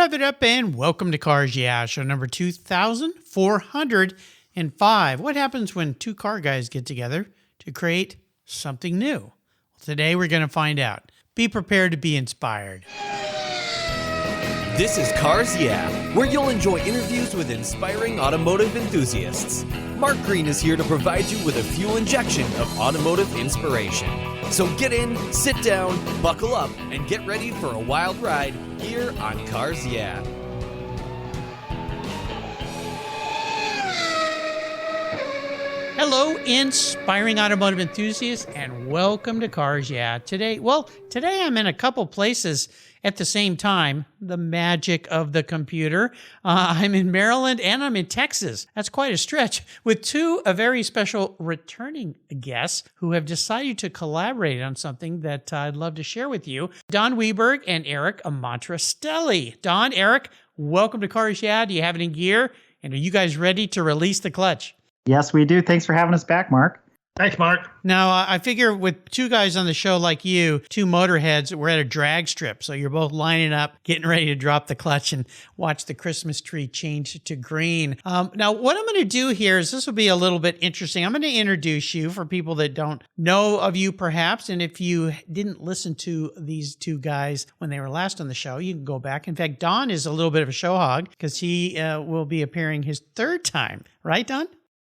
Rev it up and welcome to Cars Yeah, show number 2405. What happens when two car guys get together to create something new? Well, today we're going to find out. Be prepared to be inspired. This is Cars Yeah, where you'll enjoy interviews with inspiring automotive enthusiasts. Mark Green is here to provide you with a fuel injection of automotive inspiration. So get in, sit down, buckle up, and get ready for a wild ride here on Cars Yeah. Hello, inspiring automotive enthusiasts, and welcome to Cars Yeah. Today I'm in a couple places at the same time. The magic of the computer. I'm in Maryland and I'm in Texas. That's quite a stretch with two very special returning guests who have decided to collaborate on something that I'd love to share with you. Don Weberg and Eric Amontrastelli. Don, Eric, welcome to Cars Yeah. Do you have it in gear? And are you guys ready to release the clutch? Yes, we do. Thanks for having us back, Mark. Thanks, Mark. Now, I figure with two guys on the show like you, two motorheads, we're at a drag strip. So you're both lining up, getting ready to drop the clutch and watch the Christmas tree change to green. Now, what I'm going to do here is this will be a little bit interesting. I'm going to introduce you for people that don't know of you, perhaps. And if you didn't listen to these two guys when they were last on the show, you can go back. In fact, Don is a little bit of a show hog because he will be appearing his third time. Right, Don?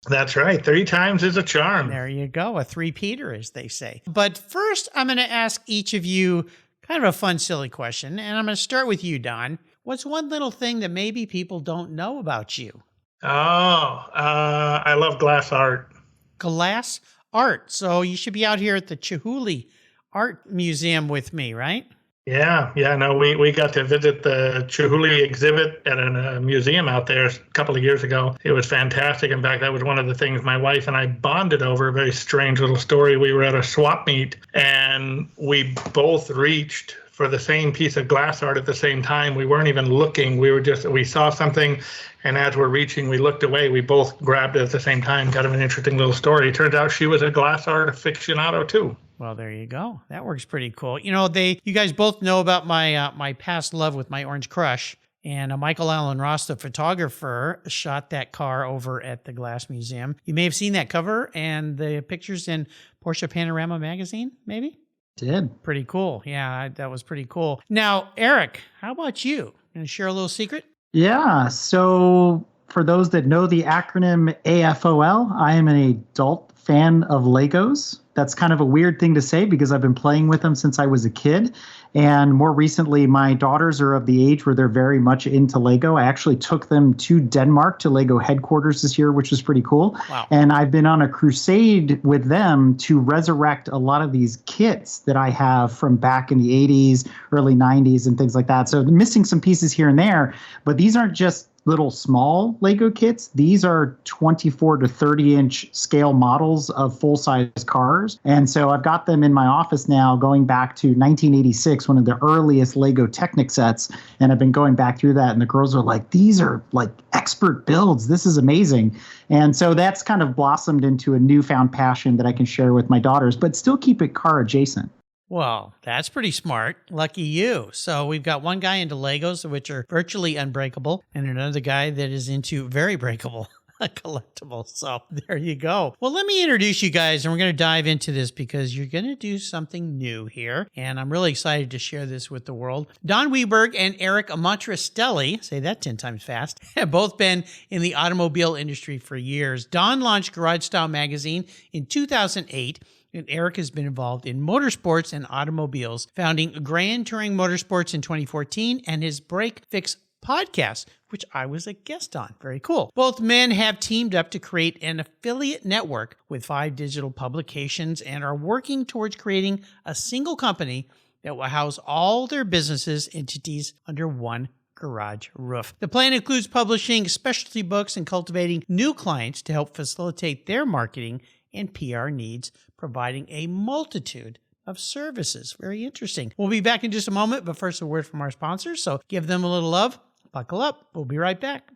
That's right. 3 times is a charm. There you go. A three-peater, as they say. But first, I'm going to ask each of you kind of a fun, silly question. And I'm going to start with you, Don. What's one little thing that maybe people don't know about you? I love glass art. Glass art. So you should be out here at the Chihuly Art Museum with me, right? Yeah. No, we got to visit the Chihuly exhibit at a museum out there a couple of years ago. It was fantastic. In fact, that was one of the things my wife and I bonded over. A very strange little story. We were at a swap meet and we both reached for the same piece of glass art at the same time. We weren't even looking. We saw something, and as we're reaching, we looked away. We both grabbed it at the same time. Kind of an interesting little story. It turns out she was a glass art aficionado too. Well, there you go. That works pretty cool. You know, you guys both know about my past love with my Orange Crush. And Michael Allen Ross, the photographer, shot that car over at the Glass Museum. You may have seen that cover and the pictures in Porsche Panorama magazine, maybe? Did. Pretty cool. Yeah, that was pretty cool. Now, Eric, how about you? Can you share a little secret? Yeah. So for those that know the acronym AFOL, I am an adult fan of Legos. That's kind of a weird thing to say because I've been playing with them since I was a kid. And more recently, my daughters are of the age where they're very much into Lego. I actually took them to Denmark to Lego headquarters this year, which was pretty cool. Wow. And I've been on a crusade with them to resurrect a lot of these kits that I have from back in the 80s, early 90s, and things like that. So missing some pieces here and there, but these aren't just little small Lego kits. These are 24 to 30 inch scale models of full-size cars. And so I've got them in my office now going back to 1986, one of the earliest Lego Technic sets. And I've been going back through that and the girls are like, these are like expert builds. This is amazing. And so that's kind of blossomed into a newfound passion that I can share with my daughters, but still keep it car adjacent. Well, that's pretty smart. Lucky you. So we've got one guy into Legos, which are virtually unbreakable, and another guy that is into very breakable collectibles. So there you go. Well, let me introduce you guys, and we're going to dive into this because you're going to do something new here, and I'm really excited to share this with the world. Don Weberg and Eric Amontrastelli, say that 10 times fast, have both been in the automobile industry for years. Don launched Garage Style Magazine in 2008, and Eric has been involved in motorsports and automobiles, founding Grand Touring Motorsports in 2014 and his Break Fix podcast, which I was a guest on. Very cool. Both men have teamed up to create an affiliate network with 5 digital publications and are working towards creating a single company that will house all their businesses entities under one garage roof. The plan includes publishing specialty books and cultivating new clients to help facilitate their marketing and PR needs, providing a multitude of services. Very interesting. We'll be back in just a moment, but first a word from our sponsors, so give them a little love. Buckle up. We'll be right back.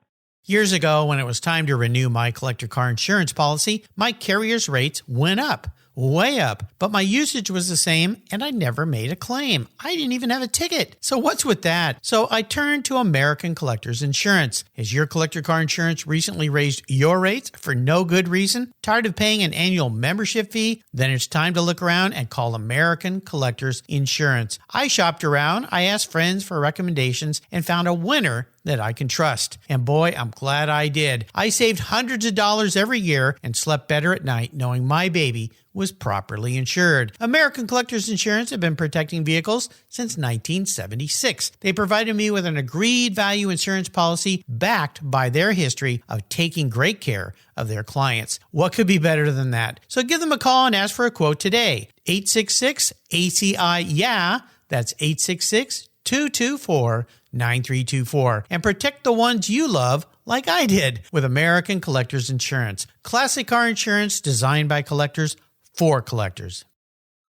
Years ago, when it was time to renew my collector car insurance policy, my carrier's rates went up. way up. But my usage was the same and I never made a claim. I didn't even have a ticket. So what's with that? So I turned to American Collectors Insurance. Has your collector car insurance recently raised your rates for no good reason? Tired of paying an annual membership fee? Then it's time to look around and call American Collectors Insurance. I shopped around, I asked friends for recommendations, and found a winner that I can trust. And boy, I'm glad I did. I saved hundreds of dollars every year and slept better at night knowing my baby was properly insured. American Collectors Insurance have been protecting vehicles since 1976. They provided me with an agreed value insurance policy backed by their history of taking great care of their clients. What could be better than that? So give them a call and ask for a quote today. 866-ACI-YEAH. That's 866-224-9324. And protect the ones you love like I did with American Collectors Insurance. Classic car insurance designed by collectors for collectors.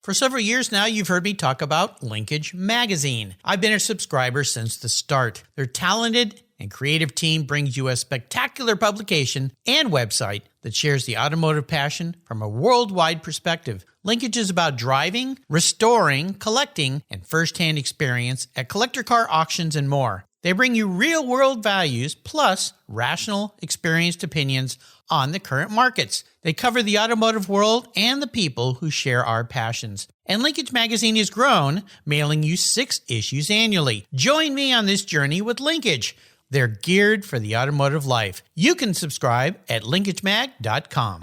For several years now, you've heard me talk about Linkage Magazine. I've been a subscriber since the start. Their talented and creative team brings you a spectacular publication and website that shares the automotive passion from a worldwide perspective. Linkage is about driving, restoring, collecting, and first-hand experience at collector car auctions and more. They bring you real-world values plus rational, experienced opinions on the current markets. They cover the automotive world and the people who share our passions. And Linkage Magazine has grown, mailing you 6 issues annually. Join me on this journey with Linkage. They're geared for the automotive life. You can subscribe at linkagemag.com.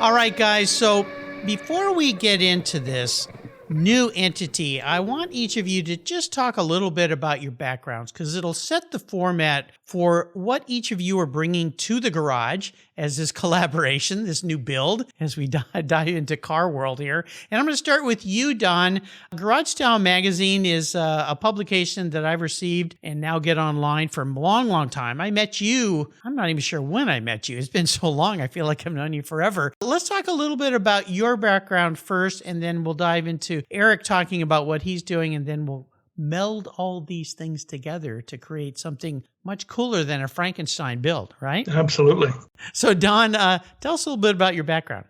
All right, guys, so before we get into this new entity, I want each of you to just talk a little bit about your backgrounds because it'll set the format for what each of you are bringing to the garage as this collaboration, this new build, as we dive into car world here. And I'm going to start with you, Don. Garage Style Magazine is a publication that I've received and now get online for a long, long time. I met you, I'm not even sure when I met you. It's been so long, I feel like I've known you forever. Let's talk a little bit about your background first, and then we'll dive into Eric talking about what he's doing, and then we'll meld all these things together to create something much cooler than a Frankenstein build, right? Absolutely. So, Don, tell us a little bit about your background.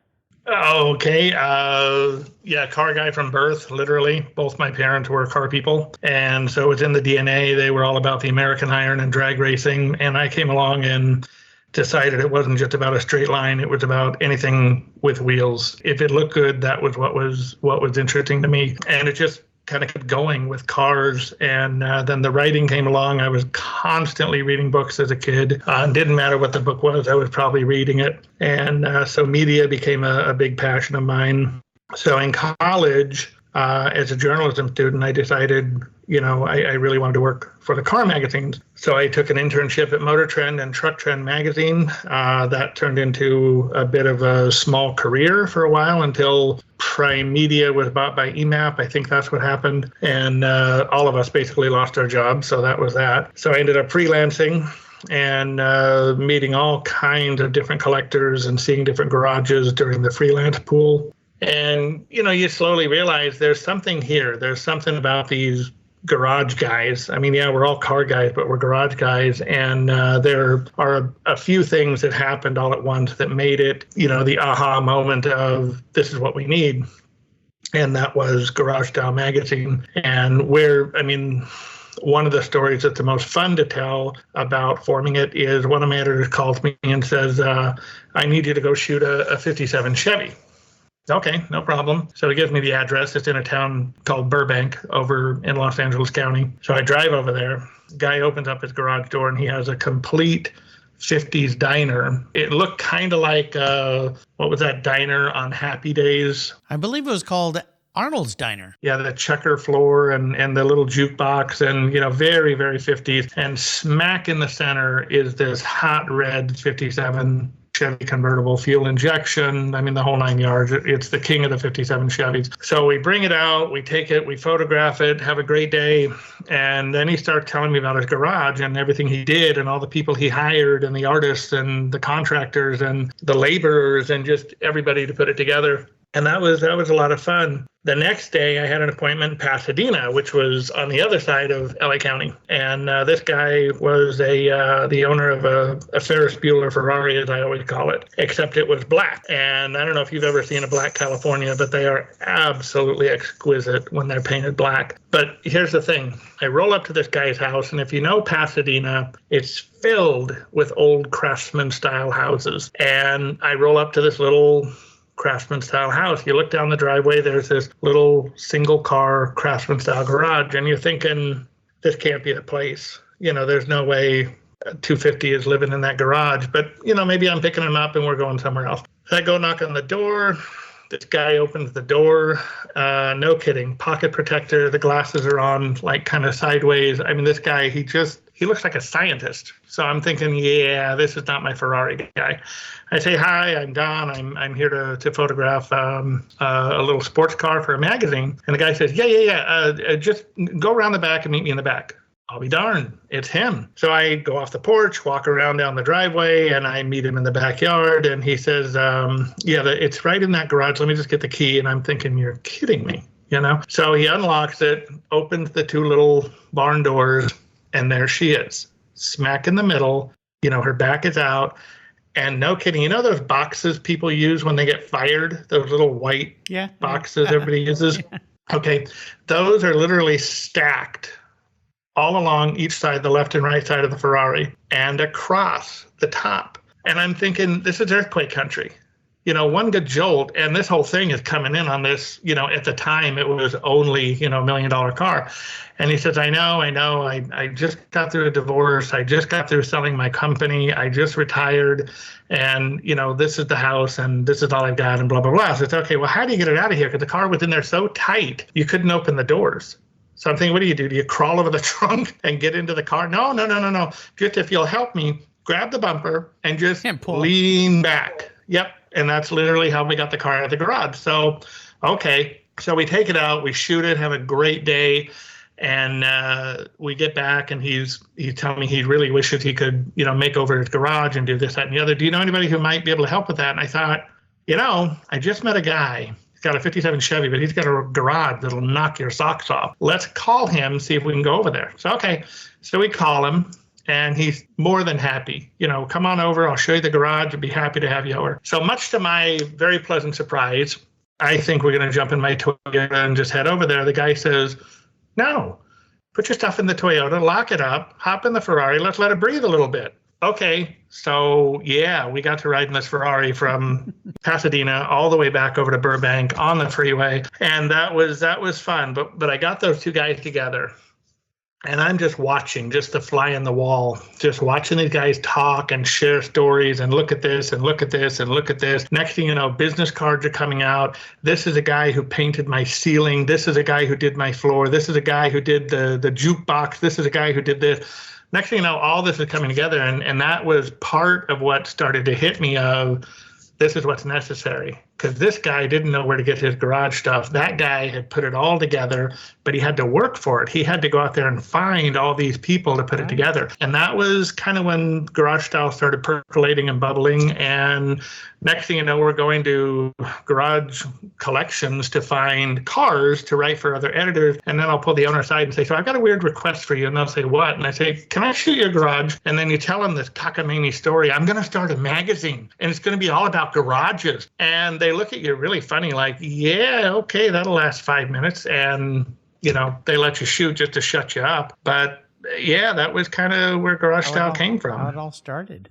Okay. Car guy from birth, literally. Both my parents were car people. And so it's in the DNA. They were all about the American iron and drag racing. And I came along and decided it wasn't just about a straight line. It was about anything with wheels. If it looked good, that was what was interesting to me. And it just kind of kept going with cars. And then the writing came along. I was constantly reading books as a kid. It didn't matter what the book was. I was probably reading it. And so media became a big passion of mine. So in college, as a journalism student, I decided, I really wanted to work for the car magazines. So I took an internship at Motor Trend and Truck Trend magazine. That turned into a bit of a small career for a while until Prime Media was bought by EMAP. I think that's what happened. And all of us basically lost our jobs. So that was that. So I ended up freelancing and meeting all kinds of different collectors and seeing different garages during the freelance pool. And, you slowly realize there's something here. There's something about these garage guys. I mean, yeah, we're all car guys, but we're garage guys. And there are a few things that happened all at once that made it, the aha moment of this is what we need. And that was Garage Style Magazine. And one of the stories that's the most fun to tell about forming it is one of my editors calls me and says, I need you to go shoot a 57 Chevy. Okay, no problem. So he gives me the address. It's in a town called Burbank over in Los Angeles County. So I drive over there. Guy opens up his garage door and he has a complete 50s diner. It looked kind of like, what was that diner on Happy Days? I believe it was called Arnold's Diner. Yeah, the checker floor and the little jukebox and, very, very 50s. And smack in the center is this hot red 57 Chevy convertible, fuel injection. The whole 9 yards. It's the king of the 57 Chevys. So we bring it out, we take it, we photograph it, have a great day. And then he starts telling me about his garage and everything he did and all the people he hired and the artists and the contractors and the laborers and just everybody to put it together. And that was a lot of fun. The next day, I had an appointment in Pasadena, which was on the other side of LA County. And this guy was the owner of a Ferris Bueller Ferrari, as I always call it, except it was black. And I don't know if you've ever seen a black California, but they are absolutely exquisite when they're painted black. But here's the thing. I roll up to this guy's house, and if you know Pasadena, it's filled with old Craftsman-style houses. And I roll up to this little Craftsman-style house. You look down the driveway, there's this little single-car Craftsman-style garage, and you're thinking, this can't be the place. There's no way 250 is living in that garage, but, maybe I'm picking him up and we're going somewhere else. I go knock on the door. This guy opens the door. No kidding. Pocket protector. The glasses are on, like, kind of sideways. I mean, this guy, he looks like a scientist. So I'm thinking, yeah, this is not my Ferrari guy. I say, hi, I'm Don. I'm here to photograph a little sports car for a magazine. And the guy says, yeah. Just go around the back and meet me in the back. I'll be darned. It's him. So I go off the porch, walk around down the driveway, and I meet him in the backyard. And he says, it's right in that garage. Let me just get the key. And I'm thinking, you're kidding me, So he unlocks it, opens the two little barn doors, and there she is, smack in the middle. Her back is out. And no kidding, those boxes people use when they get fired, those little white boxes everybody uses? Yeah. Okay, those are literally stacked all along each side, the left and right side of the Ferrari, and across the top. And I'm thinking, this is earthquake country. One good jolt, and this whole thing is coming in on this, at the time it was only, $1 million car. And he says, I know, I just got through a divorce. I just got through selling my company. I just retired, and, this is the house, and this is all I've got, and blah, blah, blah. So it's okay, well, how do you get it out of here? Because the car was in there so tight, you couldn't open the doors. So I'm thinking, what do? Do you crawl over the trunk and get into the car? No. Just if you'll help me, grab the bumper and just lean back. Yep. And that's literally how we got the car out of the garage. So, okay. So we take it out, we shoot it, have a great day. And we get back, and he's telling me he really wishes he could, make over his garage and do this, that, and the other. Do you know anybody who might be able to help with that? And I thought, I just met a guy. He's got a 57 Chevy, but he's got a garage that'll knock your socks off. Let's call him, see if we can go over there. So, okay. So we call him. And he's more than happy. Come on over. I'll show you the garage. I'd be happy to have you over. So much to my very pleasant surprise, I think we're going to jump in my Toyota and just head over there. The guy says, no, put your stuff in the Toyota, lock it up, hop in the Ferrari. Let's let it breathe a little bit. Okay. So, yeah, we got to ride in this Ferrari from Pasadena all the way back over to Burbank on the freeway. And that was fun. But I got those two guys together. And I'm just watching, just the fly on the wall, just watching these guys talk and share stories and look at this and look at this and look at this. Next thing you know, business cards are coming out. This is a guy who painted my ceiling. This is a guy who did my floor. This is a guy who did the jukebox. This is a guy who did this. Next thing you know, all this is coming together. And that was part of what started to hit me of, this is what's necessary. Because this guy didn't know where to get his garage stuff. That guy had put it all together, but he had to work for it. He had to go out there and find all these people to put it together. And that was kind of when Garage Style started percolating and bubbling. And next thing you know, we're going to garage collections to find cars to write for other editors. And then I'll pull the owner aside and say, so I've got a weird request for you. And they'll say, what? And I say, can I shoot your garage? And then you tell them this cockamamie story. I'm going to start a magazine, and it's going to be all about garages. And they look at you really funny, like, yeah, okay, that'll last 5 minutes. And, they let you shoot just to shut you up. But yeah, that was kind of where Garage Style came from. How it all started.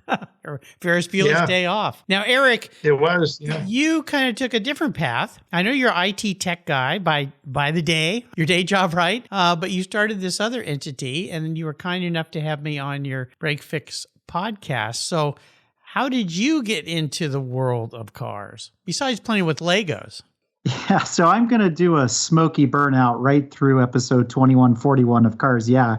Ferris Bueller's Day Off. Now, Eric, it was. You kind of took a different path. I know you're an IT tech guy by the day, your day job, right? But you started this other entity, and you were kind enough to have me on your Break Fix podcast. So how did you get into the world of cars, besides playing with Legos? Yeah, so I'm going to do a smoky burnout right through episode 2141 of Cars Yeah.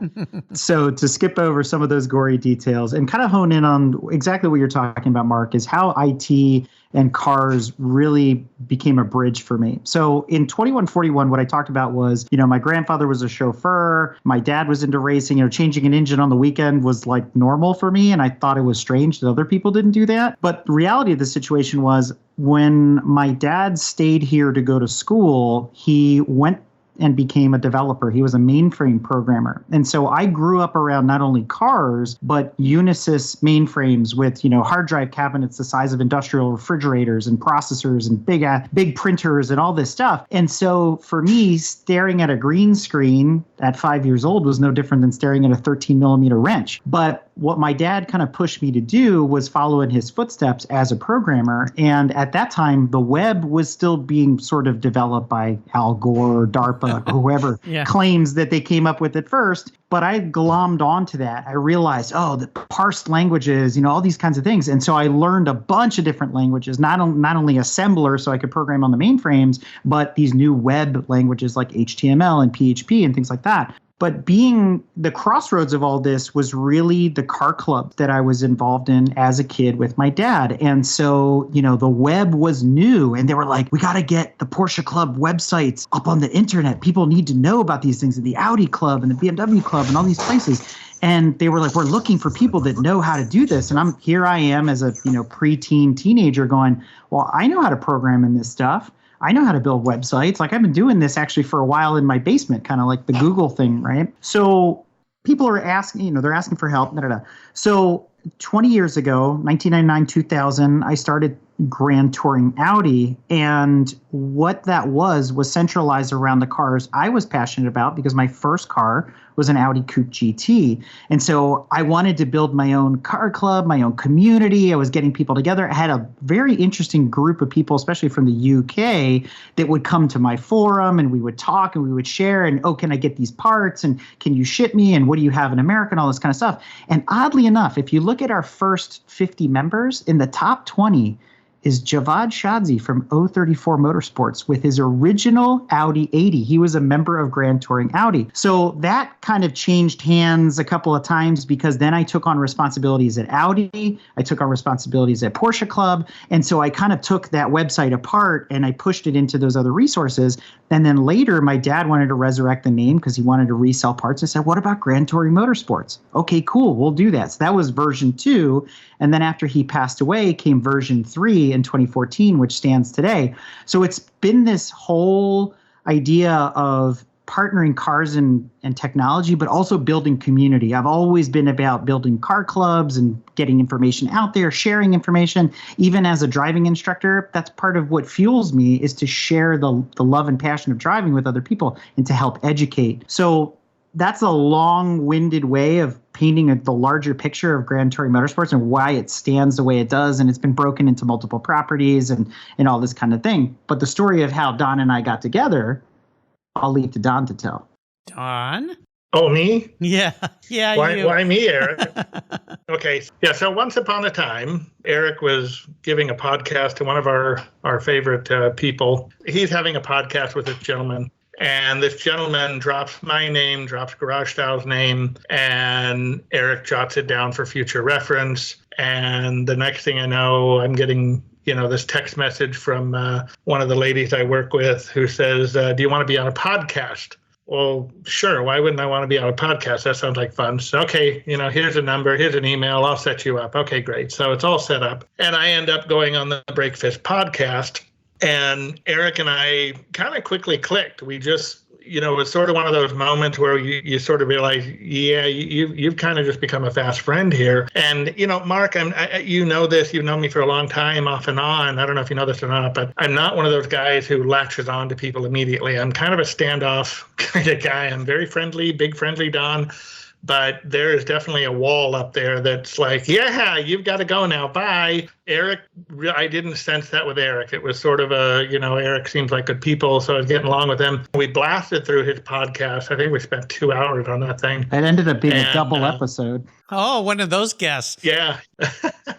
So to skip over some of those gory details and kind of hone in on exactly what you're talking about, Mark, is how IT and cars really became a bridge for me. So in 2141, what I talked about was, my grandfather was a chauffeur. My dad was into racing. Changing an engine on the weekend was like normal for me. And I thought it was strange that other people didn't do that. But the reality of the situation was when my dad stayed here to go to school, he went and became a developer. He was a mainframe programmer. And so I grew up around not only cars, but Unisys mainframes with, hard drive cabinets the size of industrial refrigerators and processors and big printers and all this stuff. And so for me, staring at a green screen at 5 years old was no different than staring at a 13 millimeter wrench. But what my dad kind of pushed me to do was follow in his footsteps as a programmer. And at that time, the web was still being sort of developed by Al Gore or DARPA, or whoever claims that they came up with it first. But I glommed onto that. I realized, the parsed languages, all these kinds of things. And so I learned a bunch of different languages, not only assembler so I could program on the mainframes, but these new web languages like HTML and PHP and things like that. But being the crossroads of all this was really the car club that I was involved in as a kid with my dad. And so, the web was new and they were like, we got to get the Porsche Club websites up on the internet. People need to know about these things, and the Audi Club and the BMW Club and all these places. And they were like, we're looking for people that know how to do this. And I am as a, preteen teenager going, well, I know how to program in this stuff. I know how to build websites. Like I've been doing this actually for a while in my basement, kind of like the Google thing, right? So people are asking, they're asking for help. So 20 years ago, 1999, 2000, I started Grand Touring Audi. And what that was centralized around the cars I was passionate about, because my first car was an Audi Coupe GT. And so I wanted to build my own car club, my own community. I was getting people together. I had a very interesting group of people, especially from the UK, that would come to my forum and we would talk and we would share and, can I get these parts? And can you ship me? And what do you have in America? And all this kind of stuff. And oddly enough, if you look at our first 50 members, in the top 20 is Javad Shadzi from 034 Motorsports with his original Audi 80. He was a member of Grand Touring Audi. So that kind of changed hands a couple of times, because then I took on responsibilities at Audi. I took on responsibilities at Porsche Club. And so I kind of took that website apart and I pushed it into those other resources. And then later, my dad wanted to resurrect the name because he wanted to resell parts. I said, what about Grand Touring Motorsports? Okay, cool. We'll do that. So that was version 2. And then after he passed away came version 3 in 2014, which stands today. So it's been this whole idea of partnering cars and technology, but also building community. I've always been about building car clubs and getting information out there, sharing information. Even as a driving instructor, that's part of what fuels me, is to share the love and passion of driving with other people and to help educate. So that's a long-winded way of painting the larger picture of Grand Touring Motorsports and why it stands the way it does. And it's been broken into multiple properties and all this kind of thing. But the story of how Don and I got together, I'll leave to Don to tell. Don? Oh, me? Yeah. Why me, Eric? Okay. Yeah. So once upon a time, Eric was giving a podcast to one of our favorite people. He's having a podcast with this gentleman. And this gentleman drops my name, drops Garage Style's name, and Eric jots it down for future reference. And the next thing I know, I'm getting, this text message from one of the ladies I work with who says, do you want to be on a podcast? Well, sure. Why wouldn't I want to be on a podcast? That sounds like fun. So, okay, here's a number, here's an email. I'll set you up. Okay, great. So it's all set up. And I end up going on the Breakfast podcast. And Eric and I kind of quickly clicked. We just, it was sort of one of those moments where you sort of realize, yeah, you've kind of just become a fast friend here. And, Mark, you know this, you've known me for a long time off and on. I don't know if you know this or not, but I'm not one of those guys who latches on to people immediately. I'm kind of a standoff kind of guy. I'm very friendly, big friendly Don. But there is definitely a wall up there that's like, yeah, you've got to go now. Bye. Eric, I didn't sense that with Eric. It was sort of Eric seems like good people, so I was getting along with him. We blasted through his podcast. I think we spent 2 hours on that thing. It ended up being a double episode. Oh, one of those guests. Yeah.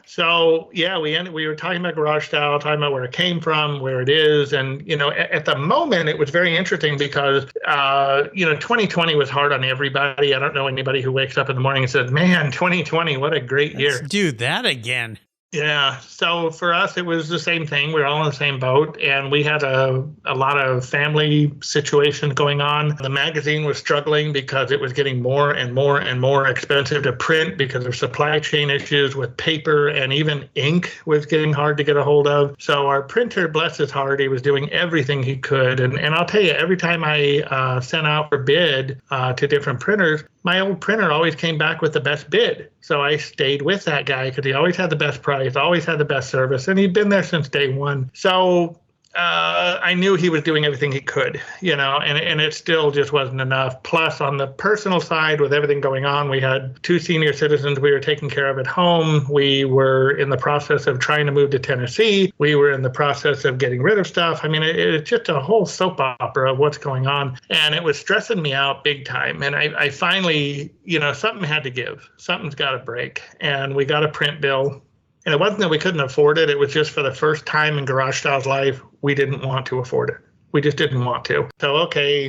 So, yeah, we were talking about Garage Style, talking about where it came from, where it is. And, at the moment, it was very interesting because, 2020 was hard on everybody. I don't know anybody who wakes up in the morning and says, man, 2020, what a great year. Let's do that again. Yeah. So for us, it was the same thing. We were all in the same boat, and we had a lot of family situations going on. The magazine was struggling because it was getting more and more and more expensive to print because of supply chain issues with paper, and even ink was getting hard to get a hold of. So our printer, bless his heart, he was doing everything he could. And I'll tell you, every time I sent out for bid to different printers, my old printer always came back with the best bid. So I stayed with that guy because he always had the best price, always had the best service, and he'd been there since day one. So I knew he was doing everything he could, and it still just wasn't enough. Plus, on the personal side, with everything going on, we had 2 senior citizens we were taking care of at home. We were in the process of trying to move to Tennessee. We were in the process of getting rid of stuff. I mean, it's just a whole soap opera of what's going on. And it was stressing me out big time. And I finally, something had to give. Something's got to break. And we got a print bill. And it wasn't that we couldn't afford it. It was just for the first time in Garage Style's life, we didn't want to afford it. We just didn't want to. So, okay,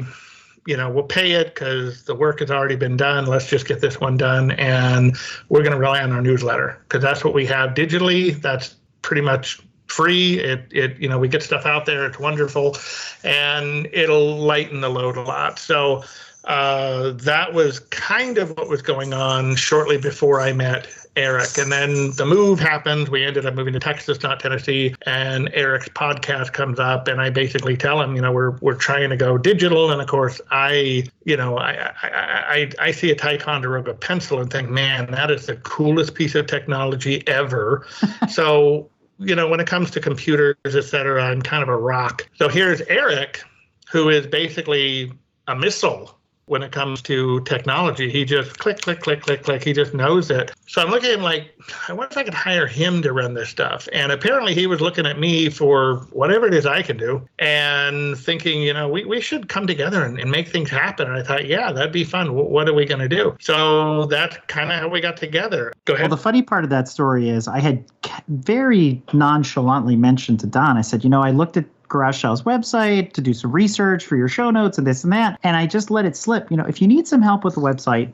we'll pay it because the work has already been done. Let's just get this one done. And we're going to rely on our newsletter because that's what we have digitally. That's pretty much free. We get stuff out there. It's wonderful. And it'll lighten the load a lot. So that was kind of what was going on shortly before I met Eric. And then the move happened. We ended up moving to Texas, not Tennessee. And Eric's podcast comes up, and I basically tell him, we're trying to go digital. And of course, I see a Ticonderoga pencil and think, man, that is the coolest piece of technology ever. So, when it comes to computers, et cetera, I'm kind of a rock. So here's Eric, who is basically a missile when it comes to technology. He just click, click, click, click, click. He just knows it. So I'm looking at him like, I wonder if I could hire him to run this stuff. And apparently he was looking at me for whatever it is I can do and thinking, we should come together and make things happen. And I thought, yeah, that'd be fun. What are we going to do? So that's kind of how we got together. Go ahead. Well, the funny part of that story is I had very nonchalantly mentioned to Don, I said, I looked at Garage Style's website to do some research for your show notes and this and that. And I just let it slip. If you need some help with the website,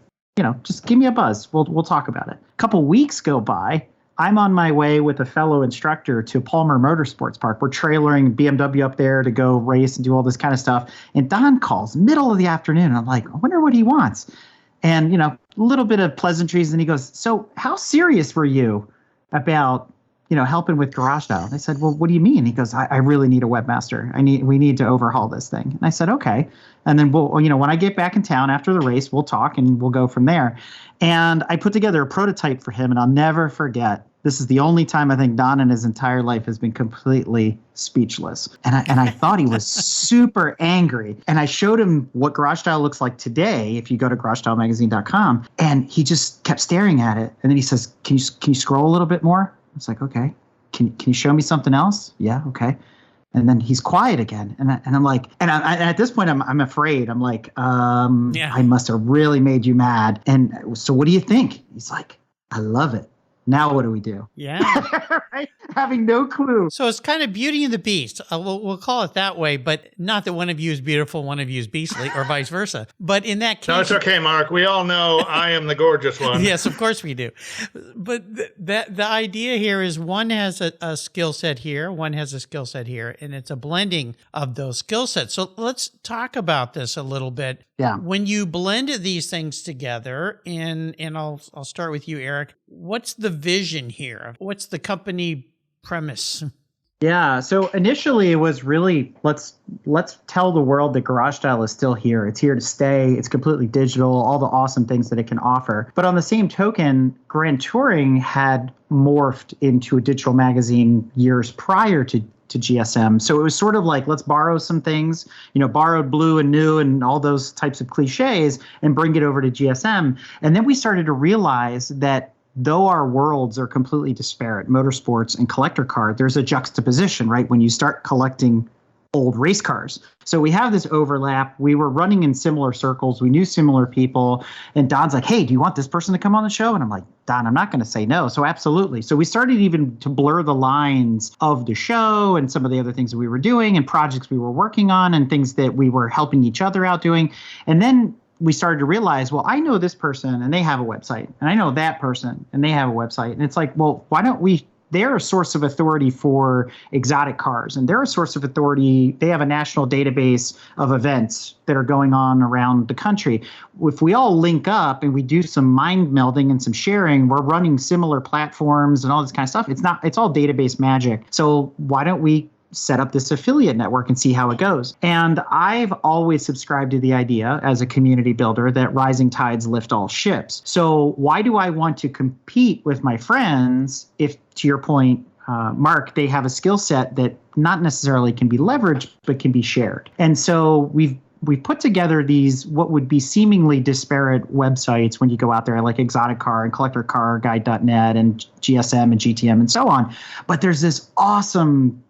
just give me a buzz. We'll talk about it. A couple weeks go by. I'm on my way with a fellow instructor to Palmer Motorsports Park. We're trailering BMW up there to go race and do all this kind of stuff. And Don calls middle of the afternoon. And I'm like, I wonder what he wants. And, a little bit of pleasantries. And he goes, so how serious were you about helping with Garage Style? And I said, well, what do you mean? He goes, I really need a webmaster. We need to overhaul this thing. And I said, okay. And then when I get back in town after the race, we'll talk and we'll go from there. And I put together a prototype for him, and I'll never forget. This is the only time I think Don in his entire life has been completely speechless. And I thought he was super angry. And I showed him what Garage Style looks like today if you go to garagestylemagazine.com. And he just kept staring at it. And then he says, can you scroll a little bit more? It's like, okay, can you show me something else? Yeah, okay. And then he's quiet again. And I'm like, and at this point, I'm afraid. I'm like, I must have really made you mad. And so what do you think? He's like, I love it. Now what do we do? Yeah. Right? Having no clue. So it's kind of Beauty and the Beast. We'll call it that way, but not that one of you is beautiful, one of you is beastly, or vice versa. But in that case... No, it's okay, Mark. We all know I am the gorgeous one. Yes, of course we do. But the idea here is one has a skill set here, one has a skill set here, and it's a blending of those skill sets. So let's talk about this a little bit. Yeah. When you blended these things together, and I'll start with you, Eric, what's the vision here? What's the company premise? Yeah. So initially it was really, let's tell the world that Garage Style is still here. It's here to stay. It's completely digital, all the awesome things that it can offer. But on the same token, Grand Touring had morphed into a digital magazine years prior to GSM. So it was sort of like, let's borrow some things, borrowed blue and new and all those types of cliches and bring it over to GSM. And then we started to realize that though our worlds are completely disparate, motorsports and collector car, there's a juxtaposition, right? When you start collecting old race cars. So we have this overlap. We were running in similar circles. We knew similar people. And Don's like, hey, do you want this person to come on the show? And I'm like, Don, I'm not going to say no. So absolutely. So we started even to blur the lines of the show and some of the other things that we were doing and projects we were working on and things that we were helping each other out doing. And then we started to realize, well, I know this person and they have a website, and I know that person and they have a website. And it's like, well, why don't we they're a source of authority for exotic cars, and they're a source of authority. They have a national database of events that are going on around the country. If we all link up and we do some mind melding and some sharing, we're running similar platforms and all this kind of stuff. It's all database magic. So why don't we set up this affiliate network and see how it goes? And I've always subscribed to the idea as a community builder that rising tides lift all ships. So why do I want to compete with my friends if, to your point, Mark, they have a skill set that not necessarily can be leveraged, but can be shared? And so we've put together these what would be seemingly disparate websites when you go out there, like Exotic Car and CollectorCarGuide.net and GSM and GTM and so on. But there's this awesome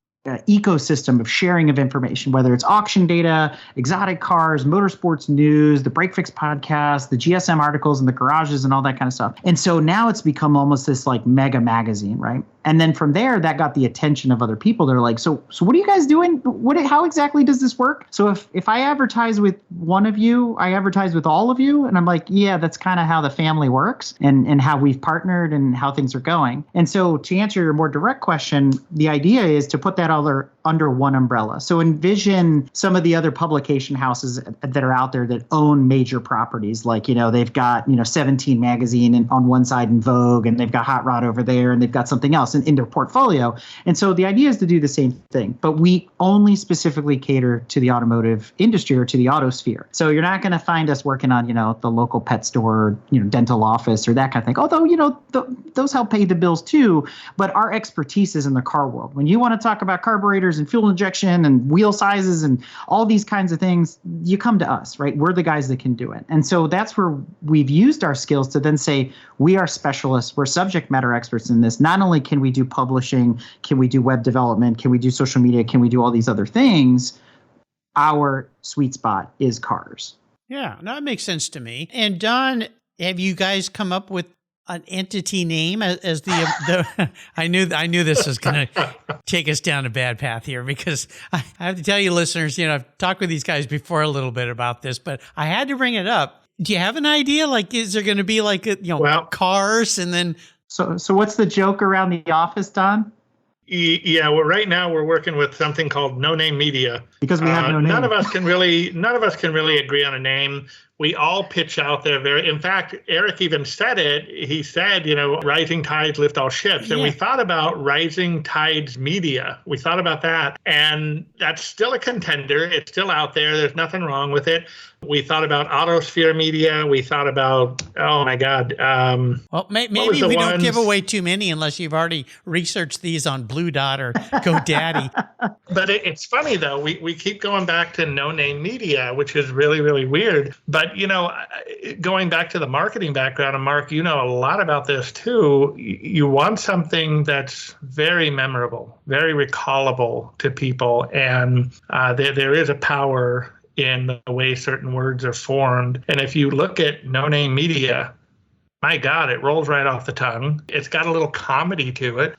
ecosystem of sharing of information, whether it's auction data, exotic cars, motorsports news, the Break Fix podcast, the GSM articles in the garages and all that kind of stuff. And so now it's become almost this like mega magazine, right? And then from there, that got the attention of other people. They're like, so what are you guys doing? How exactly does this work? So if I advertise with one of you, I advertise with all of you. And I'm like, yeah, that's kind of how the family works and how we've partnered and how things are going. And so to answer your more direct question, the idea is to put that under one umbrella. So envision some of the other publication houses that are out there that own major properties. Like, they've got, 17 magazine on one side and Vogue, and they've got Hot Rod over there, and they've got something else in their portfolio. And so the idea is to do the same thing, but we only specifically cater to the automotive industry or to the auto sphere. So you're not going to find us working on, the local pet store, dental office or that kind of thing. Although, those help pay the bills too. But our expertise is in the car world. When you want to talk about carburetors and fuel injection and wheel sizes and all these kinds of things, you come to us, right? We're the guys that can do it. And so that's where we've used our skills to then say, we are specialists. We're subject matter experts in this. Not only can we do publishing, can we do web development, can we do social media, can we do all these other things? Our sweet spot is cars. Yeah, no, that makes sense to me. And Don, have you guys come up with an entity name as the I knew this was going to take us down a bad path here, because I have to tell you, listeners, I've talked with these guys before a little bit about this, but I had to bring it up. Do you have an idea? Like, is there going to be like, cars and then? So what's the joke around the office, Don? Yeah, well, right now we're working with something called No Name Media. Because we have no name. None of us can really agree on a name. We all pitch out there in fact, Eric even said it. He said, rising tides lift all ships. And we thought about Rising Tides Media. We thought about that. And that's still a contender. It's still out there. There's nothing wrong with it. We thought about Autosphere Media. We thought about, oh my God. Well, maybe we don't give away too many unless you've already researched these on Blue Dot or GoDaddy. But it's funny, though. We keep going back to No Name Media, which is really, really weird. But, going back to the marketing background, and Mark, a lot about this too. You want something that's very memorable, very recallable to people. And there is a power in the way certain words are formed. And if you look at No Name Media, my God, it rolls right off the tongue. It's got a little comedy to it.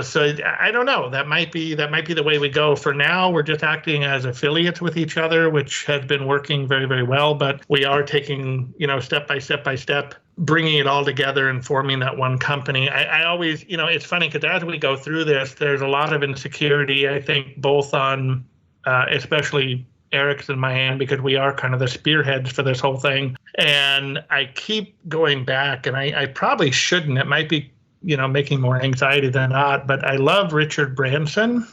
So I don't know. That might be the way we go. For now, we're just acting as affiliates with each other, which has been working very, very well. But we are taking, step by step, bringing it all together and forming that one company. I always, it's funny because as we go through this, there's a lot of insecurity, I think, both on especially Eric's in my hand, because we are kind of the spearheads for this whole thing. And I keep going back, and I probably shouldn't. It might be, making more anxiety than not, but I love Richard Branson.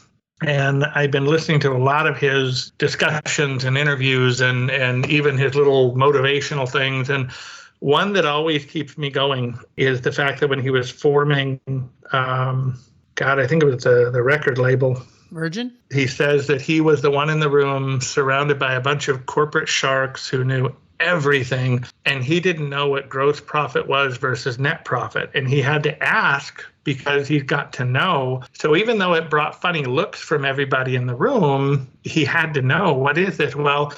And I've been listening to a lot of his discussions and interviews and even his little motivational things. And one that always keeps me going is the fact that when he was forming, I think it was the record label, Virgin? He says that he was the one in the room surrounded by a bunch of corporate sharks who knew everything, and he didn't know what gross profit was versus net profit. And he had to ask because he got to know. So even though it brought funny looks from everybody in the room, he had to know, what is this? Well,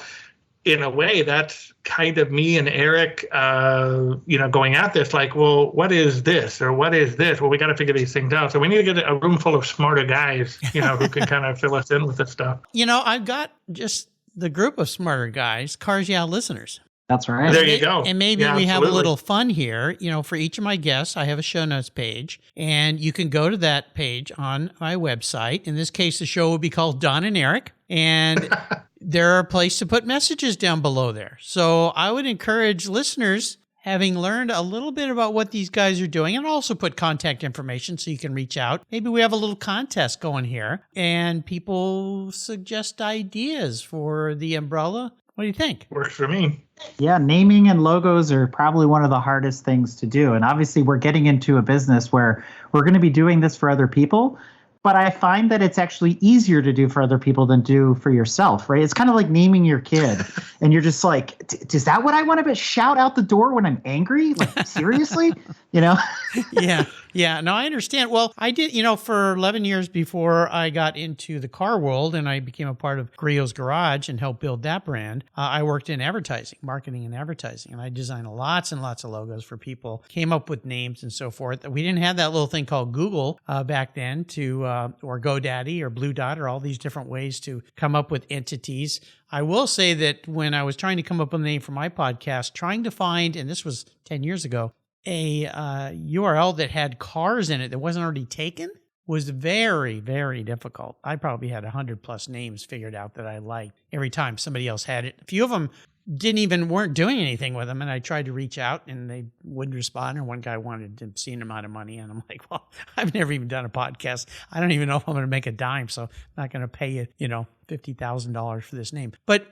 in a way, that's kind of me and Eric, going at this like, well, what is this? Or what is this? Well, we got to figure these things out. So we need to get a room full of smarter guys, who can kind of fill us in with this stuff. I've got just the group of smarter guys, Cars Yeah listeners. That's right. There you go. And maybe Yeah, we have a absolutely. little fun here. For each of my guests, I have a show notes page, and you can go to that page on my website. In this case, the show will be called Don and Eric, and there are a place to put messages down below there. So I would encourage listeners, having learned a little bit about what these guys are doing, and also put contact information so you can reach out. Maybe we have a little contest going here, and people suggest ideas for the umbrella. What do you think? Works for me. Yeah, naming and logos are probably one of the hardest things to do. And obviously, we're getting into a business where we're going to be doing this for other people. But I find that it's actually easier to do for other people than do for yourself, right? It's kind of like naming your kid. And you're just like, is that what I want to shout out the door when I'm angry? Like, seriously? Yeah. No, I understand. Well, I did, for 11 years before I got into the car world and I became a part of Griot's Garage and helped build that brand, I worked in advertising, marketing and advertising. And I designed lots and lots of logos for people, came up with names and so forth. We didn't have that little thing called Google back then or GoDaddy or Blue Dot or all these different ways to come up with entities. I will say that when I was trying to come up with a name for my podcast, trying to find, and this was 10 years ago, a URL that had cars in it that wasn't already taken was very, very difficult. I probably had 100 plus names figured out that I liked every time somebody else had it. A few of them weren't doing anything with them, and I tried to reach out and they wouldn't respond. And one guy wanted an obscene amount of money, and I'm like, well, I've never even done a podcast. I don't even know if I'm going to make a dime, so I'm not going to pay you, $50,000 for this name. But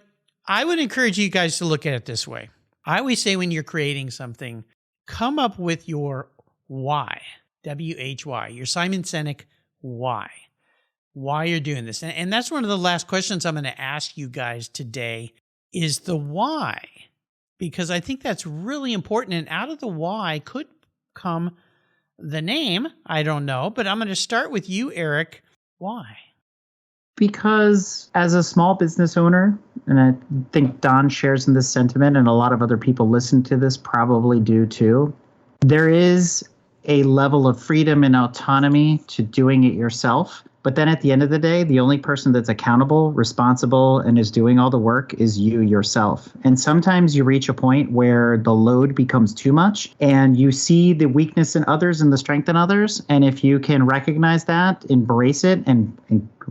I would encourage you guys to look at it this way. I always say when you're creating something, come up with your why, W-H-Y, your Simon Sinek why you're doing this. And that's one of the last questions I'm going to ask you guys today is the why, because I think that's really important. And out of the why could come the name. I don't know, but I'm going to start with you, Eric. Why? Because as a small business owner, and I think Don shares in this sentiment, and a lot of other people listen to this probably do too, there is a level of freedom and autonomy to doing it yourself. But then at the end of the day, the only person that's accountable, responsible, and is doing all the work is you yourself. And sometimes you reach a point where the load becomes too much and you see the weakness in others and the strength in others. And if you can recognize that, embrace it, and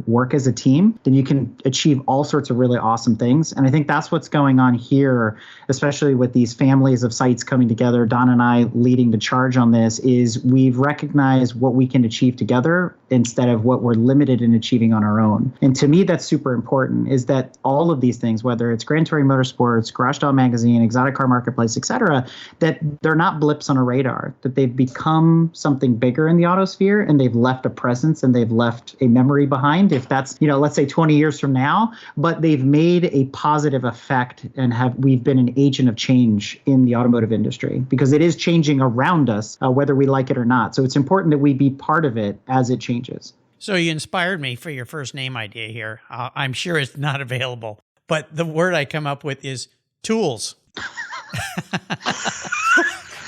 work as a team, then you can achieve all sorts of really awesome things. And I think that's what's going on here, especially with these families of sites coming together. Don and I leading the charge on this is we've recognized what we can achieve together instead of what we're limited in achieving on our own. And to me, that's super important, is that all of these things, whether it's Grand Touring Motorsports, Garage Doll Magazine, Exotic Car Marketplace, etc., that they're not blips on a radar, that they've become something bigger in the autosphere, and they've left a presence and they've left a memory behind, if that's, let's say 20 years from now, but they've made a positive effect and we've been an agent of change in the automotive industry, because it is changing around us, whether we like it or not. So it's important that we be part of it as it changes. So you inspired me for your first name idea here. I'm sure it's not available, but the word I come up with is tools.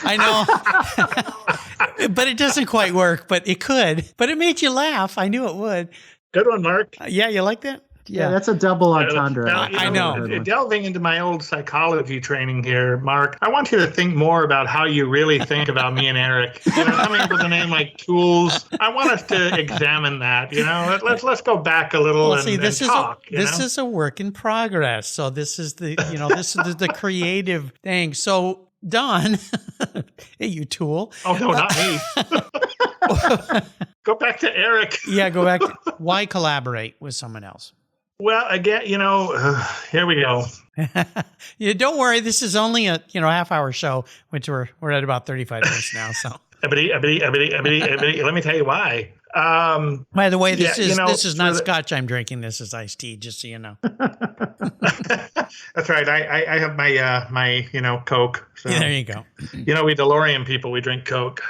I know, but it doesn't quite work, but it could. But it made you laugh. I knew it would. Good one, Mark. Yeah, you like that? Yeah, that's a double entendre. Now, I know. Delving into my old psychology training here, Mark, I want you to think more about how you really think about me and Eric. Coming up with a name like Tools, I want us to examine that. Let's go back a little and talk. This is a work in progress. So this is the the creative thing. So Don, hey, you tool. Oh no, not me. Go back to Eric. Yeah, go back. Why collaborate with someone else? Well, again, here we go. Don't worry. This is only a half-hour show, which we're at about 35 minutes now. So, let me tell you why. By the way, this is not scotch I'm drinking. This is iced tea, just so you know. That's right. I have my Coke. So. Yeah, there you go. We DeLorean people, we drink Coke.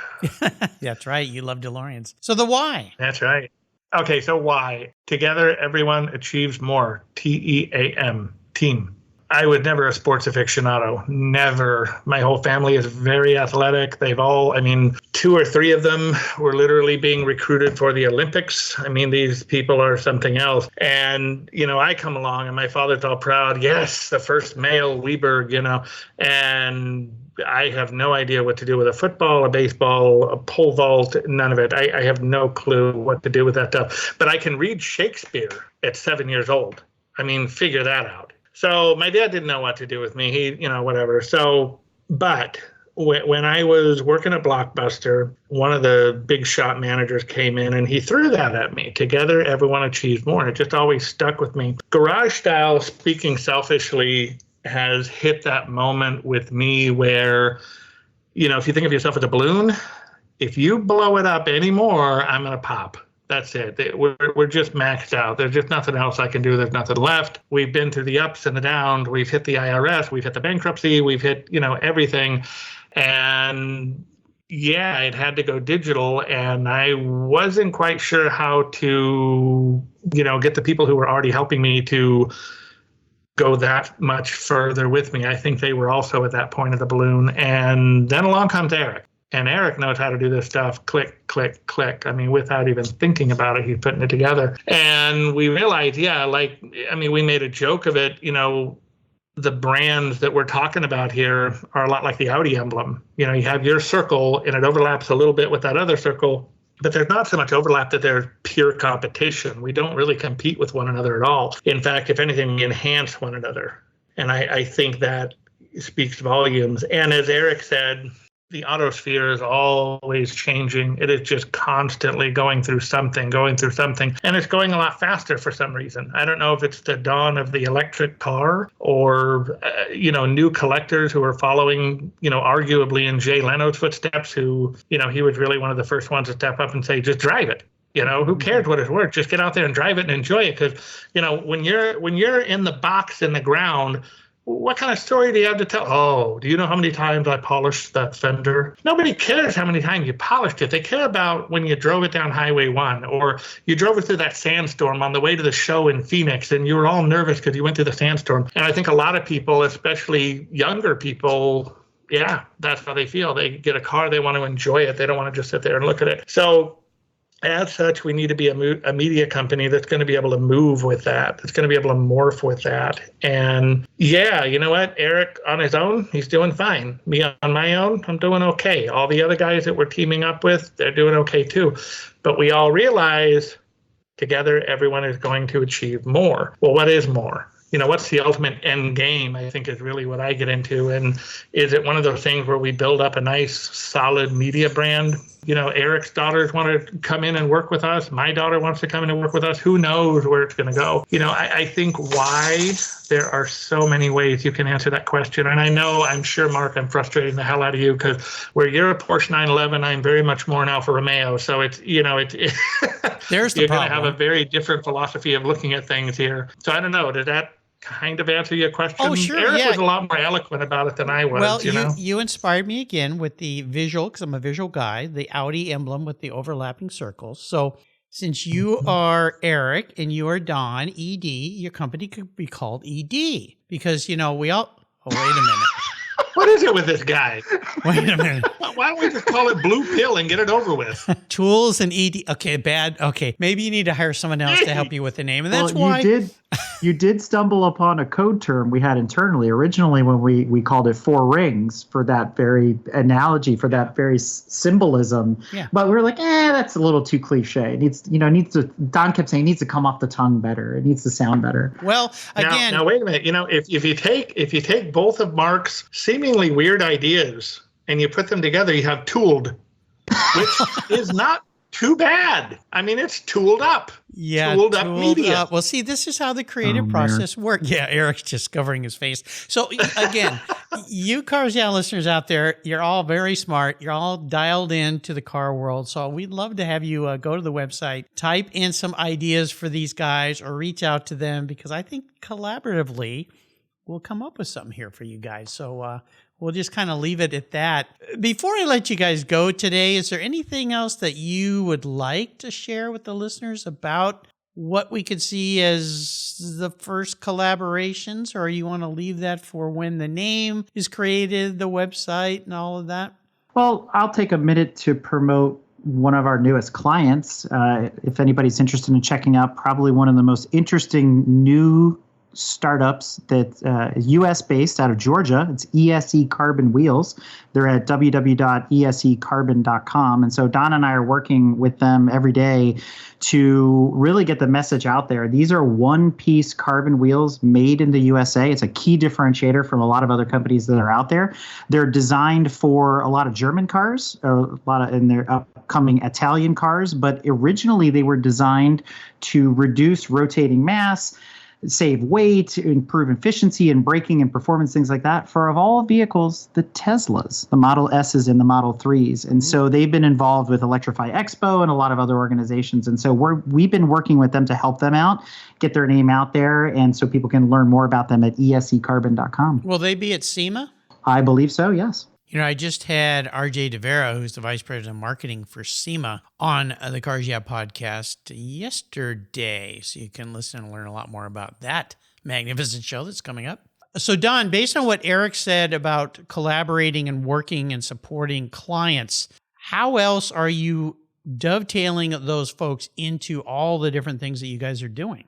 That's right. You love DeLoreans. So the why? That's right. Okay, so why? Together, everyone achieves more. TEAM. Team. I was never a sports aficionado. Never. My whole family is very athletic. They've all, I mean, 2 or 3 of them were literally being recruited for the Olympics. I mean, these people are something else. And, you know, I come along and my father's all proud. Yes, the first male Weberg, you know, and I have no idea what to do with a football, a baseball, a pole vault, none of it. I have no clue what to do with that stuff. But I can read Shakespeare at 7 years old. I mean, figure that out. So my dad didn't know what to do with me. He, you know, whatever. So, but when I was working at Blockbuster, one of the big shop managers came in and he threw that at me. Together, everyone achieves more. And it just always stuck with me. Garage Style, speaking selfishly, has hit that moment with me where, you know, if you think of yourself as a balloon, if you blow it up anymore, I'm going to pop. That's it. We're just maxed out. There's just nothing else I can do. There's nothing left. We've been through the ups and the downs. We've hit the IRS. We've hit the bankruptcy. We've hit, you know, everything. And yeah, it had to go digital. And I wasn't quite sure how to, you know, get the people who were already helping me to go that much further with me. I think they were also at that point of the balloon. And then along comes Eric. And Eric knows how to do this stuff, click, click, click. I mean, without even thinking about it, he's putting it together. And we realized, yeah, like, I mean, we made a joke of it, you know, the brands that we're talking about here are a lot like the Audi emblem. You know, you have your circle and it overlaps a little bit with that other circle, but there's not so much overlap that there's pure competition. We don't really compete with one another at all. In fact, if anything, we enhance one another. And I think that speaks volumes. And as Eric said, the autosphere is always changing. It is just constantly going through something. And it's going a lot faster for some reason. I don't know if it's the dawn of the electric car or, you know, new collectors who are following, you know, arguably in Jay Leno's footsteps, who, you know, he was really one of the first ones to step up and say, just drive it. You know, who cares what it's worth? Just get out there and drive it and enjoy it. Because, you know, when you're in the box in the ground, what kind of story do you have to tell? Oh, do you know how many times I polished that fender? Nobody cares how many times you polished it. They care about when you drove it down Highway 1 or you drove it through that sandstorm on the way to the show in Phoenix and you were all nervous because you went through the sandstorm. And I think a lot of people, especially younger people, yeah, that's how they feel. They get a car, they want to enjoy it. They don't want to just sit there and look at it. So as such, we need to be a media company that's going to be able to move with that, that's going to be able to morph with that. And yeah, you know what? Eric on his own, he's doing fine. Me on my own, I'm doing okay. All the other guys that we're teaming up with, they're doing okay too. But we all realize together, everyone is going to achieve more. Well, what is more? You know, what's the ultimate end game, I think, is really what I get into. And is it one of those things where we build up a nice, solid media brand? You know, Eric's daughters want to come in and work with us. My daughter wants to come in and work with us. Who knows where it's going to go? You know, I think why there are so many ways you can answer that question. And I know, I'm sure, Mark, I'm frustrating the hell out of you because where you're a Porsche 911, I'm very much more an Alfa Romeo. So it's, you know, there's the you're going to have a very different philosophy of looking at things here. So I don't know. Did that kind of answer your question? Oh, sure. Eric yeah. was a lot more eloquent about it than I was. Well, you inspired me again with the visual, because I'm a visual guy, the Audi emblem with the overlapping circles. So since you are Eric and you are Don, ED, your company could be called ED because, you know, we all... Oh, wait a minute. What is it with this guy? Wait a minute. Why don't we just call it Blue Pill and get it over with? Tools and ED. Okay, bad. Okay, maybe you need to hire someone else to help you with the name, and that's why you did stumble upon a code term we had internally. Originally, when we called it Four Rings for that very analogy, for that very symbolism. Yeah. But we were like, that's a little too cliche. It needs to. Don kept saying it needs to come off the tongue better. It needs to sound better. Well, again, now wait a minute. You know, if you take both of Mark's seemingly weird ideas and you put them together, you have Tooled, which is not too bad. I mean, it's tooled up. Yeah, tooled up media. Well, see, this is how the creative process works. Yeah, Eric's just covering his face. So again, you Cars Yeah listeners out there, you're all very smart. You're all dialed in to the car world. So we'd love to have you go to the website, type in some ideas for these guys, or reach out to them, because I think collaboratively we'll come up with something here for you guys. So we'll just kind of leave it at that. Before I let you guys go today, is there anything else that you would like to share with the listeners about what we could see as the first collaborations, or you want to leave that for when the name is created, the website, and all of that? Well, I'll take a minute to promote one of our newest clients. If anybody's interested in checking out, probably one of the most interesting new startups that is U.S. based out of Georgia. It's ESE Carbon Wheels. They're at www.esecarbon.com. And so Don and I are working with them every day to really get the message out there. These are one-piece carbon wheels made in the USA. It's a key differentiator from a lot of other companies that are out there. They're designed for a lot of German cars, and their upcoming Italian cars, but originally they were designed to reduce rotating mass, save weight, improve efficiency and braking and performance, things like that, for of all vehicles, the Teslas, the Model S's and the Model 3s. And so they've been involved with Electrify Expo and a lot of other organizations. And so we've been working with them to help them out, get their name out there, and so people can learn more about them at esecarbon.com. Will they be at SEMA? I believe so, yes. You know, I just had RJ DeVera, who's the Vice President of Marketing for SEMA, on the Cars Yeah podcast yesterday. So you can listen and learn a lot more about that magnificent show that's coming up. So Don, based on what Eric said about collaborating and working and supporting clients, how else are you dovetailing those folks into all the different things that you guys are doing?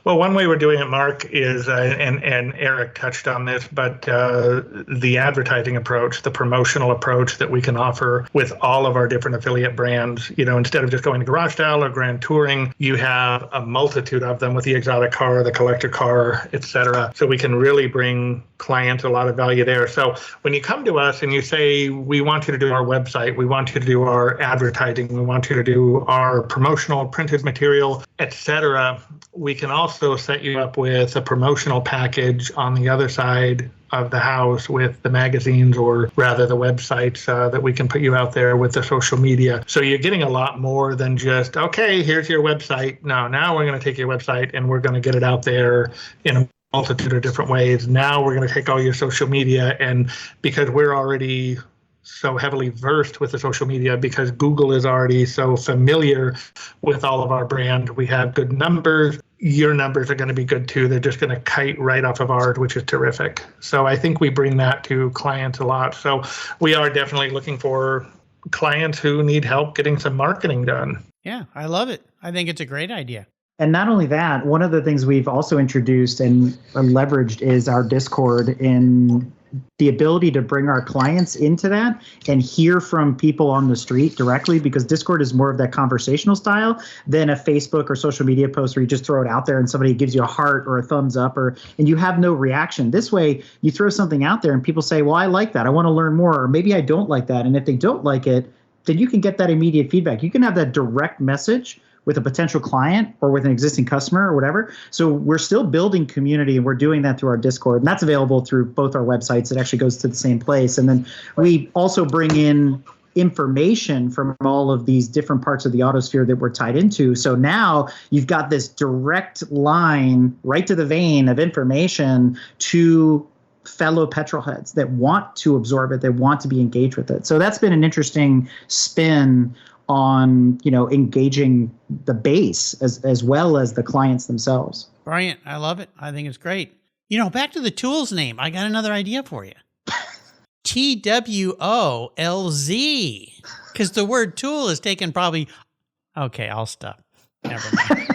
Well, one way we're doing it, Mark, is, and Eric touched on this, but the advertising approach, the promotional approach that we can offer with all of our different affiliate brands. You know, instead of just going to Garage Style or Grand Touring, you have a multitude of them with the exotic car, the collector car, etc. So we can really bring clients a lot of value there. So when you come to us and you say, we want you to do our website, we want you to do our advertising, we want you to do our promotional printed material, etc., we can also set you up with a promotional package on the other side of the house with the magazines, or rather the websites, that we can put you out there with the social media. So you're getting a lot more than just, okay, here's your website. No, now we're going to take your website and we're going to get it out there in a multitude of different ways. Now we're going to take all your social media, and because we're already so heavily versed with the social media, because Google is already so familiar with all of our brand, we have good numbers. Your numbers are going to be good too. They're just going to kite right off of ours, which is terrific. So I think we bring that to clients a lot. So we are definitely looking for clients who need help getting some marketing done. Yeah, I love it. I think it's a great idea. And not only that, one of the things we've also introduced and leveraged is our Discord, in the ability to bring our clients into that and hear from people on the street directly, because Discord is more of that conversational style than a Facebook or social media post where you just throw it out there and somebody gives you a heart or a thumbs up, and you have no reaction. This way, you throw something out there and people say, well, I like that, I want to learn more, or maybe I don't like that. And if they don't like it, then you can get that immediate feedback. You can have that direct message with a potential client or with an existing customer or whatever. So we're still building community, and we're doing that through our Discord. And that's available through both our websites. It actually goes to the same place. And then we also bring in information from all of these different parts of the autosphere that we're tied into. So now you've got this direct line right to the vein of information to fellow petrol heads that want to absorb it, that want to be engaged with it. So that's been an interesting spin on, you know, engaging the base as well as the clients themselves. Brilliant. I love it. I think it's great. You know, back to the tools name. I got another idea for you. TWOLZ. Because the word tool is taken probably... Okay, I'll stop. Never mind.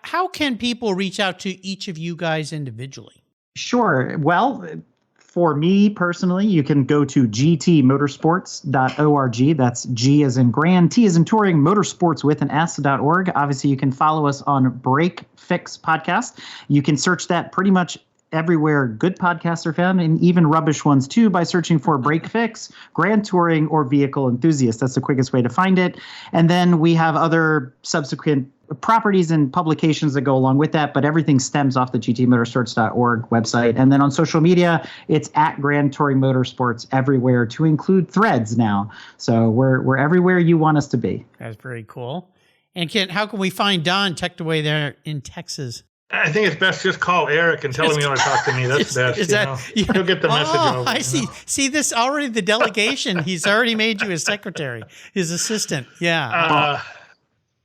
How can people reach out to each of you guys individually? Sure. Well, for me personally, you can go to gtmotorsports.org. That's G as in grand, T as in touring, motorsports with an S.org. Obviously, you can follow us on Break Fix Podcast. You can search that pretty much everywhere good podcasts are found, and even rubbish ones too, by searching for Break Fix, Grand Touring, or Vehicle Enthusiast. That's the quickest way to find it. And then we have other subsequent properties and publications that go along with that, but everything stems off the gtmotorsports.org website. And then on social media, it's at Grand Touring Motorsports everywhere, to include Threads now. So we're everywhere you want us to be. That's very cool. And how can we find Don tucked away there in Texas? I think it's best just call Eric and tell him you want to talk to me. That's best. He'll get the message over. I see. See this already, the delegation. He's already made you his secretary, his assistant. Yeah.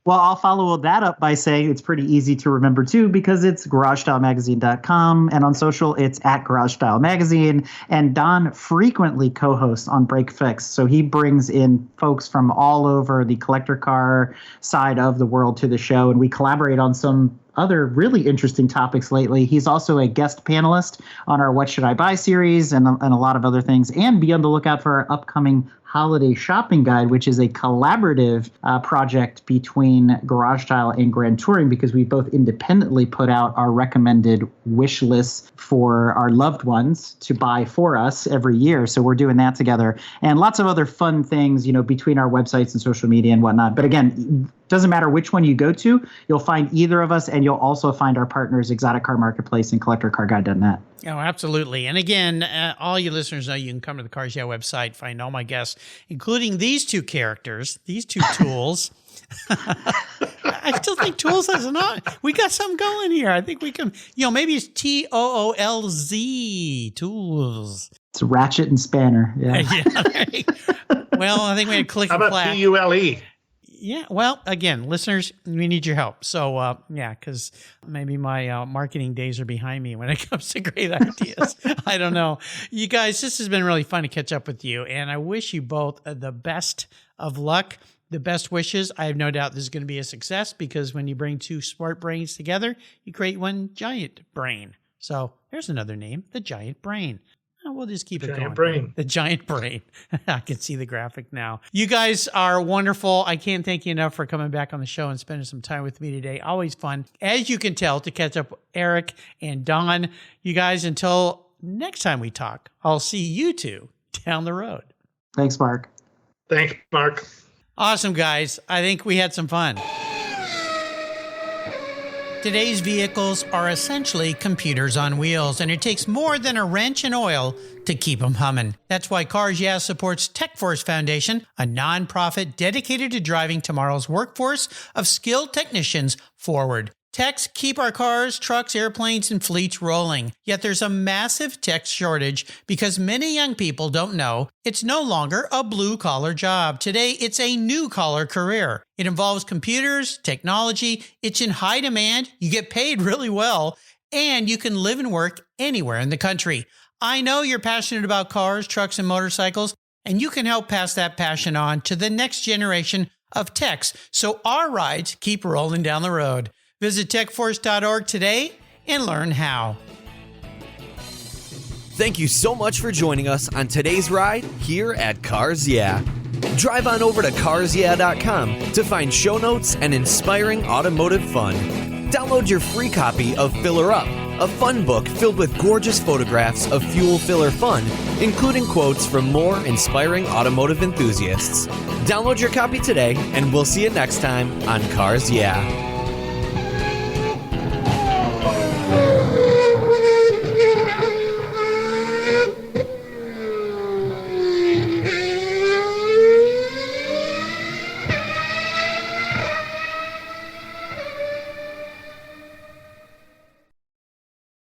Well, I'll follow that up by saying it's pretty easy to remember, too, because it's GarageStyleMagazine.com. And on social, it's at GarageStyleMagazine. And Don frequently co-hosts on Break Fix. So he brings in folks from all over the collector car side of the world to the show. And we collaborate on some other really interesting topics lately. He's also a guest panelist on our What Should I Buy series and a lot of other things. And be on the lookout for our upcoming holiday shopping guide, which is a collaborative project between Garage Style and Grand Touring, because we both independently put out our recommended wish lists for our loved ones to buy for us every year. So we're doing that together, and lots of other fun things, between our websites and social media and whatnot. But again, doesn't matter which one you go to, you'll find either of us, and you'll also find our partners, Exotic Car Marketplace and CollectorCarGuide.net. Oh, absolutely. And again, all you listeners know you can come to the Cars Yeah website, find all my guests, including these two characters, these two tools. I still think Tools has we got something going here. I think we can, maybe it's TOOLZ, Tools. It's Ratchet and Spanner. Yeah. Well, I think we had Click and How Clack. about PULE? Yeah, well, again, listeners, we need your help. So, because maybe my marketing days are behind me when it comes to great ideas. I don't know. You guys, this has been really fun to catch up with you, and I wish you both the best of luck, the best wishes. I have no doubt this is going to be a success, because when you bring two smart brains together, you create one giant brain. So there's another name, the Giant Brain. We'll just keep it going. Giant Brain. The Giant Brain. I can see the graphic now. You guys are wonderful. I can't thank you enough for coming back on the show and spending some time with me today. Always fun, as you can tell, to catch up with Eric and Don. You guys, until next time we talk, I'll see you two down the road. Thanks, Mark. Thanks, Mark. Awesome, guys. I think we had some fun. Today's vehicles are essentially computers on wheels, and it takes more than a wrench and oil to keep them humming. That's why Cars Yeah supports TechForce Foundation, a nonprofit dedicated to driving tomorrow's workforce of skilled technicians forward. Techs keep our cars, trucks, airplanes, and fleets rolling. Yet there's a massive tech shortage because many young people don't know it's no longer a blue-collar job. Today, it's a new-collar career. It involves computers, technology, it's in high demand, you get paid really well, and you can live and work anywhere in the country. I know you're passionate about cars, trucks, and motorcycles, and you can help pass that passion on to the next generation of techs, so our rides keep rolling down the road. Visit techforce.org today and learn how. Thank you so much for joining us on today's ride here at Cars Yeah. Drive on over to carsyeah.com to find show notes and inspiring automotive fun. Download your free copy of Filler Up, a fun book filled with gorgeous photographs of fuel filler fun, including quotes from more inspiring automotive enthusiasts. Download your copy today, and we'll see you next time on Cars Yeah.